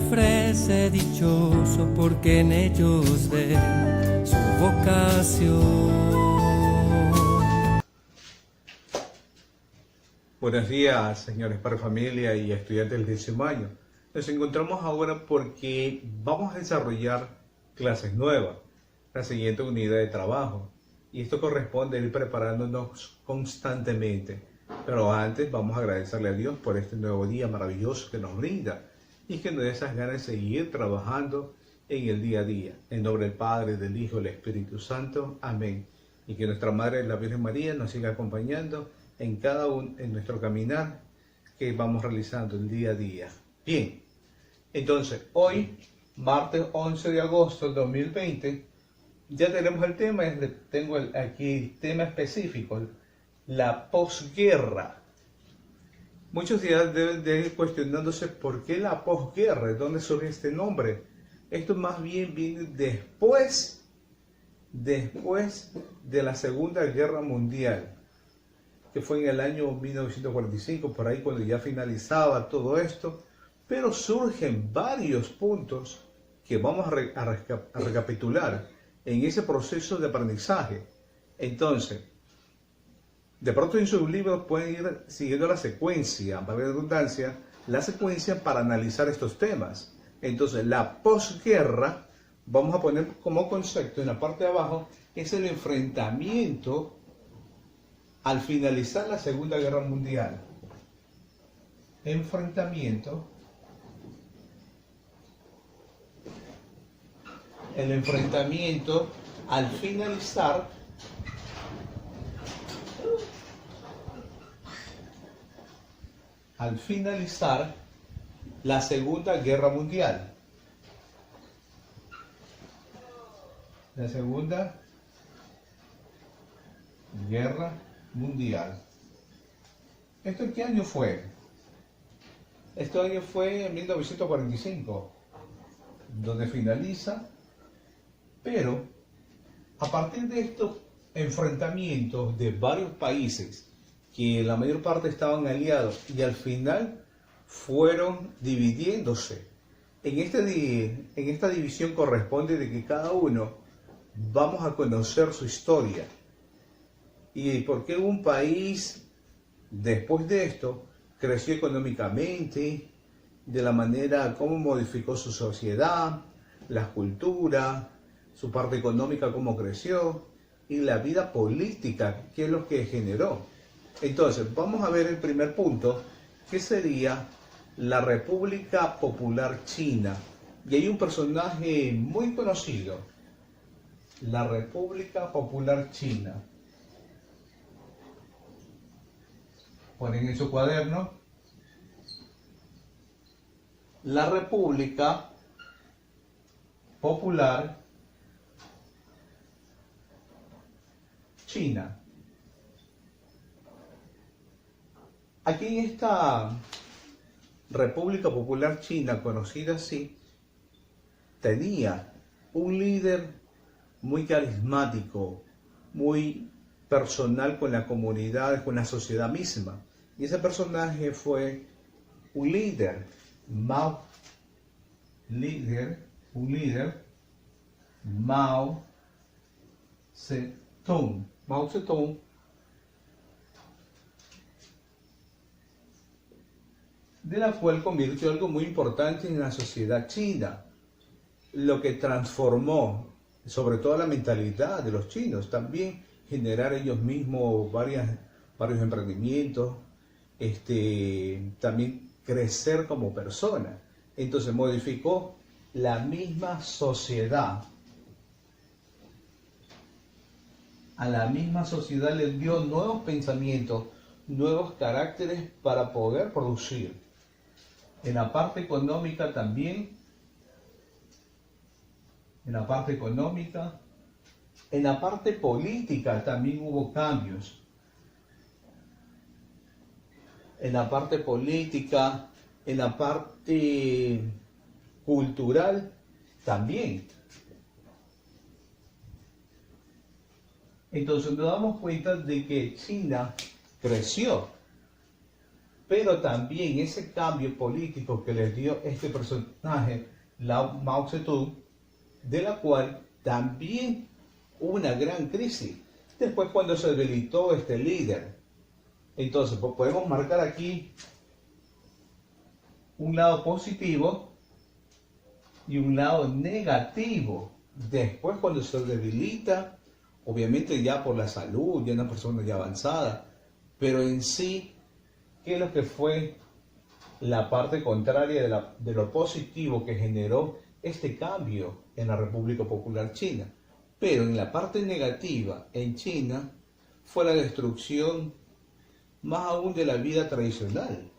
ofrece dichoso porque en ellos ve su vocación. Buenos días, señores padres de familia y estudiantes del 10º año. Nos encontramos ahora porque vamos a desarrollar clases nuevas, la siguiente unidad de trabajo. Y esto corresponde a ir preparándonos constantemente. Pero antes vamos a agradecerle a Dios por este nuevo día maravilloso que nos brinda y que nos dé esas ganas de seguir trabajando en el día a día. En nombre del Padre, del Hijo y del Espíritu Santo. Amén. Y que nuestra Madre, la Virgen María, nos siga acompañando en en nuestro caminar que vamos realizando el día a día. Bien, entonces hoy, martes 11 de agosto del 2020, ya tenemos el tema, tengo aquí el tema específico, la posguerra. Muchos días deben de ir cuestionándose por qué la posguerra, de dónde surge este nombre. Esto más bien viene después de la Segunda Guerra Mundial, que fue en el año 1945, por ahí cuando ya finalizaba todo esto, pero surgen varios puntos que vamos a recapitular en ese proceso de aprendizaje. Entonces, de pronto en sus libros pueden ir siguiendo la secuencia, para la redundancia, la secuencia para analizar estos temas. Entonces, la posguerra, vamos a poner como concepto en la parte de abajo, es el enfrentamiento al finalizar la Segunda Guerra Mundial. El enfrentamiento al finalizar la Segunda Guerra Mundial. La Segunda Guerra Mundial. ¿Esto en qué año fue? Este año fue en 1945, donde finaliza, pero a partir de estos enfrentamientos de varios países, que la mayor parte estaban aliados y al final fueron dividiéndose. En esta división corresponde de que cada uno vamos a conocer su historia y por qué un país después de esto creció económicamente, de la manera como modificó su sociedad, la cultura, su parte económica cómo creció y la vida política, qué es lo que generó. Entonces, vamos a ver el primer punto, que sería la República Popular China. Y hay un personaje muy conocido, la República Popular China. Ponen en su cuaderno la República Popular China. Aquí en esta República Popular China, conocida así, tenía un líder muy carismático, muy personal con la comunidad, con la sociedad misma. Y ese personaje fue un líder, Mao Zedong. Mao Zedong, de la cual convirtió algo muy importante en la sociedad china, lo que transformó sobre todo la mentalidad de los chinos, también generar ellos mismos varios emprendimientos, también crecer como persona. Entonces modificó la misma sociedad. A la misma sociedad le dio nuevos pensamientos, nuevos caracteres para poder producir. En la parte económica también, en la parte política también hubo cambios. En la parte política, en la parte cultural también. Entonces nos damos cuenta de que China creció pero también ese cambio político que les dio este personaje, Mao Zedong, de la cual también hubo una gran crisis. Después cuando se debilitó este líder. Entonces podemos marcar aquí un lado positivo y un lado negativo. Después cuando se debilita, obviamente ya por la salud, ya una persona ya avanzada, pero en sí, ¿qué es lo que fue la parte contraria de lo positivo que generó este cambio en la República Popular China? Pero en la parte negativa en China fue la destrucción más aún de la vida tradicional.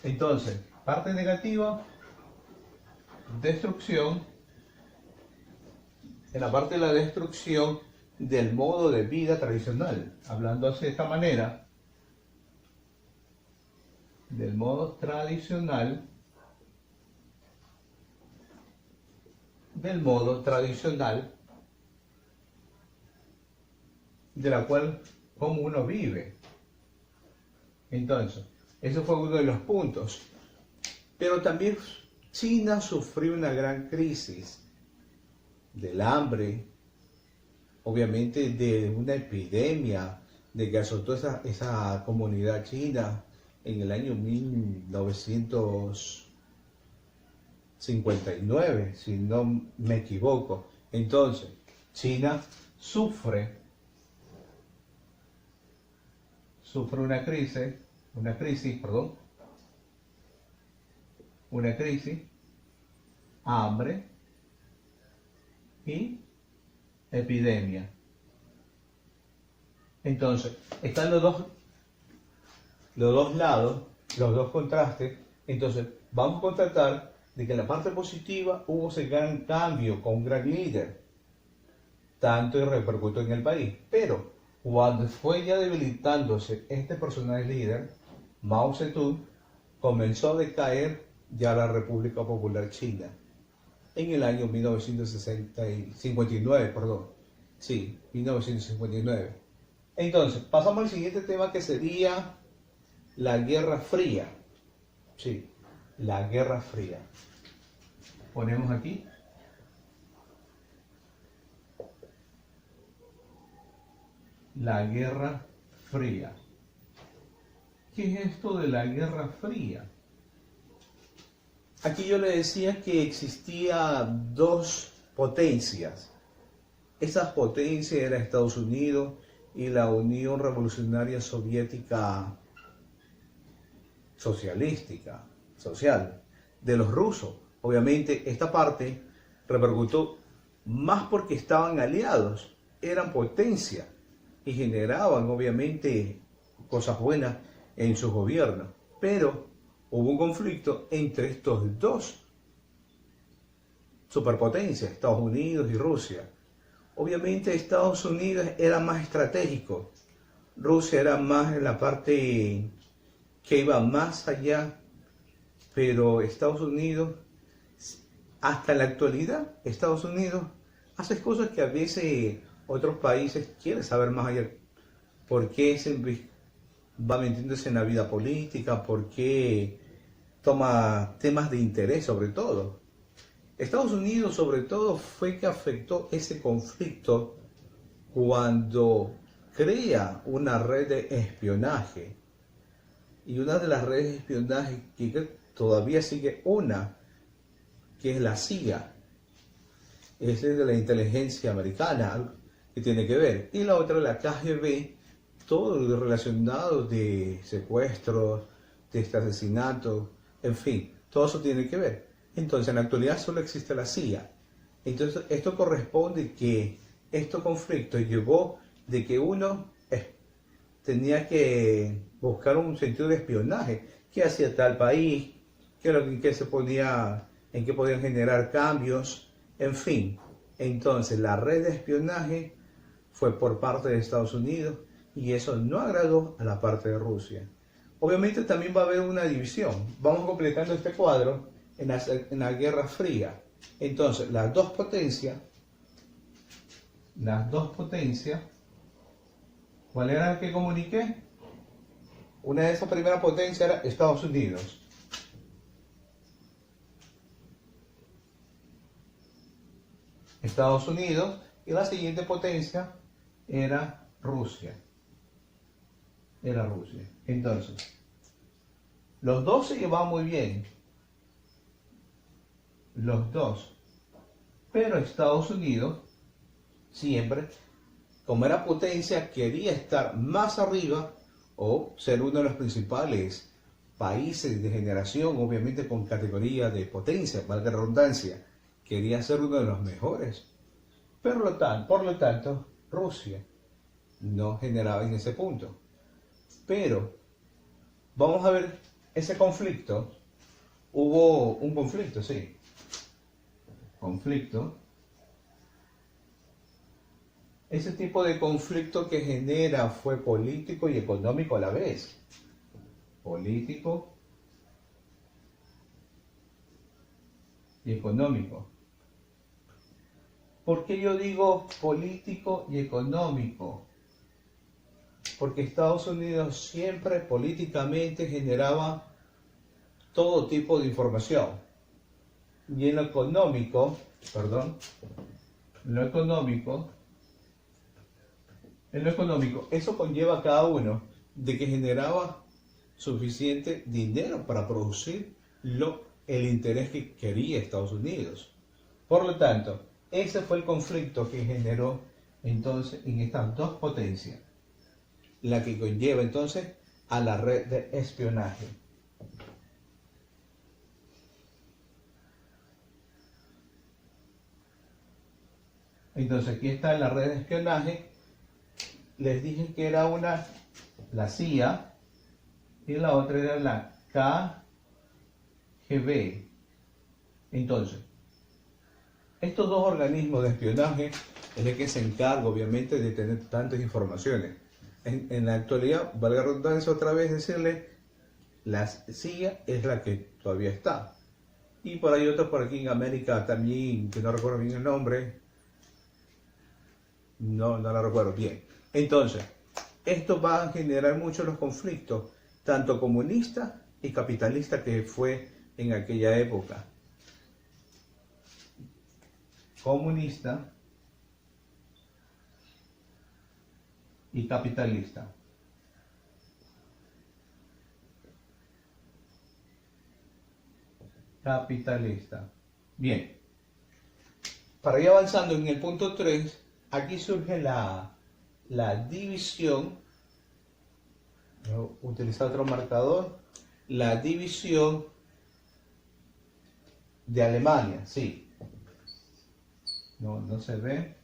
Entonces, parte negativa, destrucción. En la parte de la destrucción del modo de vida tradicional, hablando así de esta manera, del modo tradicional, de la cual cómo uno vive. Entonces, eso fue uno de los puntos. Pero también China sufrió una gran crisis del hambre, obviamente de una epidemia de que azotó esa comunidad china en el año 1959, si no me equivoco. Entonces, China sufre una crisis, hambre y epidemia. Entonces, están los dos lados, los dos contrastes. Entonces, vamos a constatar de que en la parte positiva hubo ese gran cambio con un gran líder, tanto y repercutió en el país. Pero cuando fue ya debilitándose este personaje líder, Mao Zedong, comenzó a decaer ya la República Popular China en el año 1959, perdón. Sí, 1959. Entonces, pasamos al siguiente tema, que sería la Guerra Fría. Sí, la Guerra Fría. Ponemos aquí. La Guerra Fría. ¿Qué es esto de la Guerra Fría? Aquí yo le decía que existía dos potencias. Esas potencias eran Estados Unidos y la Unión Revolucionaria Soviética social, de los rusos. Obviamente esta parte repercutió más porque estaban aliados, eran potencia y generaban obviamente cosas buenas en sus gobiernos. Pero hubo un conflicto entre estos dos superpotencias, Estados Unidos y Rusia. Obviamente Estados Unidos era más estratégico, Rusia era más en la parte que iba más allá, pero Estados Unidos, hasta la actualidad, Estados Unidos hace cosas que a veces otros países quieren saber más allá. ¿Por qué se va metiéndose en la vida política? ¿Por qué toma temas de interés sobre todo? Estados Unidos sobre todo fue que afectó ese conflicto cuando crea una red de espionaje. Y una de las redes de espionaje que todavía sigue una, que es la CIA, es de la inteligencia americana, que tiene que ver. Y la otra, la KGB, todo lo relacionado de secuestros, de asesinatos, en fin, todo eso tiene que ver. Entonces, en la actualidad solo existe la CIA. Entonces, esto corresponde que estos conflictos llevó de que uno tenía que buscar un sentido de espionaje. ¿Qué hacía tal país? En qué podían generar cambios? En fin. Entonces, la red de espionaje fue por parte de Estados Unidos y eso no agradó a la parte de Rusia. Obviamente también va a haber una división. Vamos completando este cuadro en la Guerra Fría. Entonces, las dos potencias, ¿cuál era el que comuniqué? Una de esas primeras potencias era Estados Unidos. Estados Unidos, y la siguiente potencia era Rusia. Era Rusia. Entonces, los dos se llevaban muy bien. Los dos. Pero Estados Unidos siempre, como era potencia, quería estar más arriba o ser uno de los principales países de generación, obviamente con categoría de potencia, valga la redundancia. Quería ser uno de los mejores. Pero por lo tanto, Rusia no generaba en ese punto. Pero vamos a ver ese conflicto. Hubo un conflicto, sí. Conflicto. Ese tipo de conflicto que genera fue político y económico a la vez. Político y económico. ¿Por qué yo digo político y económico? Porque Estados Unidos siempre políticamente generaba todo tipo de información. Y en lo económico, eso conlleva a cada uno de que generaba suficiente dinero para producir el interés que quería Estados Unidos. Por lo tanto, ese fue el conflicto que generó entonces en estas dos potencias, la que conlleva entonces a la red de espionaje. Entonces aquí está la red de espionaje. Les dije que era una, la CIA, y la otra era la KGB. Entonces, estos dos organismos de espionaje es el que se encarga obviamente de tener tantas informaciones. En la actualidad, valga la redundancia otra vez decirle, la CIA es la que todavía está. Y por ahí otros por aquí en América también, que no recuerdo bien el nombre. No la recuerdo bien. Entonces, esto va a generar mucho los conflictos, tanto comunista y capitalista que fue en aquella época. Comunista y capitalista. Capitalista. Bien. Para ir avanzando en el punto 3, aquí surge la división. Voy a utilizar otro marcador. La división de Alemania, sí. No se ve.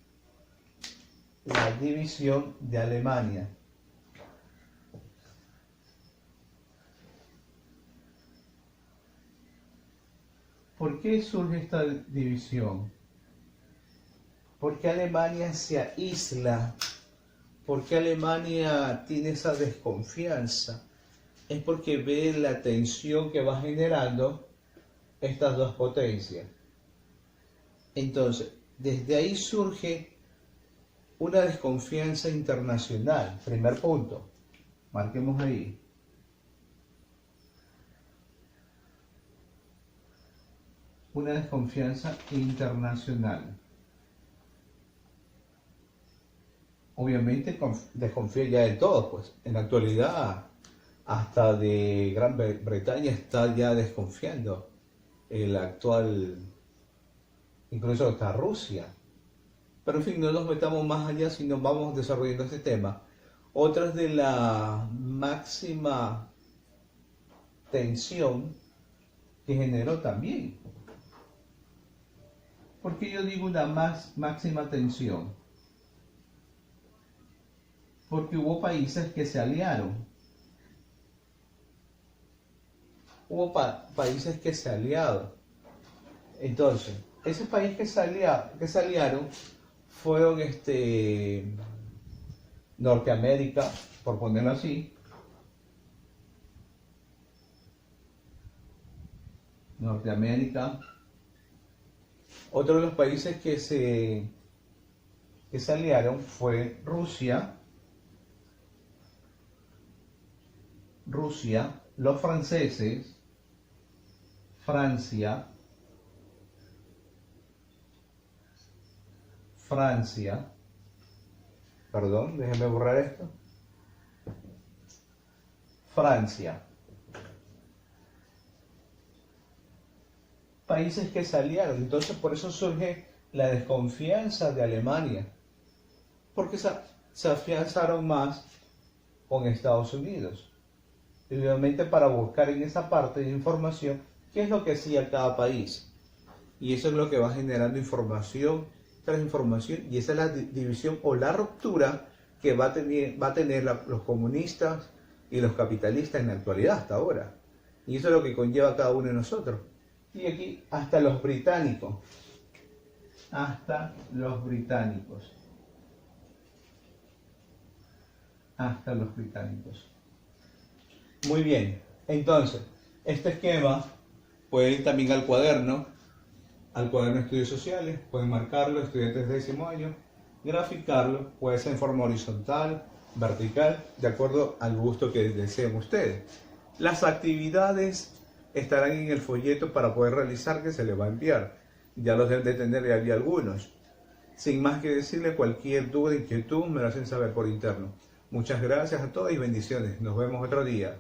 La división de Alemania. ¿Por qué surge esta división? ¿Por qué Alemania se aísla? ¿Por qué Alemania tiene esa desconfianza? Es porque ve la tensión que va generando estas dos potencias. Entonces, desde ahí surge una desconfianza internacional. Primer punto. Marquemos ahí. Una desconfianza internacional. Obviamente desconfía ya de todo, pues. En la actualidad, hasta de Gran Bretaña está ya desconfiando. El actual, incluso hasta Rusia. Pero en fin, no nos metamos más allá, sino vamos desarrollando este tema. Otras de la máxima tensión que generó también. ¿Por qué yo digo una máxima tensión? Porque hubo países que se aliaron. Hubo países que se aliaron. Entonces, esos países que se aliaron fueron Norteamérica, por ponerlo así. Norteamérica. Otro de los países que se aliaron fue Rusia. Rusia, los franceses, Francia, perdón, déjenme borrar esto, Francia, países que se aliaron. Entonces por eso surge la desconfianza de Alemania, porque se afianzaron más con Estados Unidos, y obviamente para buscar en esa parte de información qué es lo que hacía cada país, y eso es lo que va generando información tras información, y esa es la división o la ruptura que va a tener los comunistas y los capitalistas en la actualidad hasta ahora, y eso es lo que conlleva cada uno de nosotros. Y aquí hasta los británicos, hasta los británicos. Muy bien, entonces, este esquema puede ir también al cuaderno de estudios sociales, pueden marcarlo, estudiantes de 10º año, graficarlo, puede ser en forma horizontal, vertical, de acuerdo al gusto que deseen ustedes. Las actividades estarán en el folleto para poder realizar, que se les va a enviar. Ya los deben de tener, ya había algunos. Sin más que decirle, cualquier duda, inquietud, me lo hacen saber por interno. Muchas gracias a todos y bendiciones. Nos vemos otro día.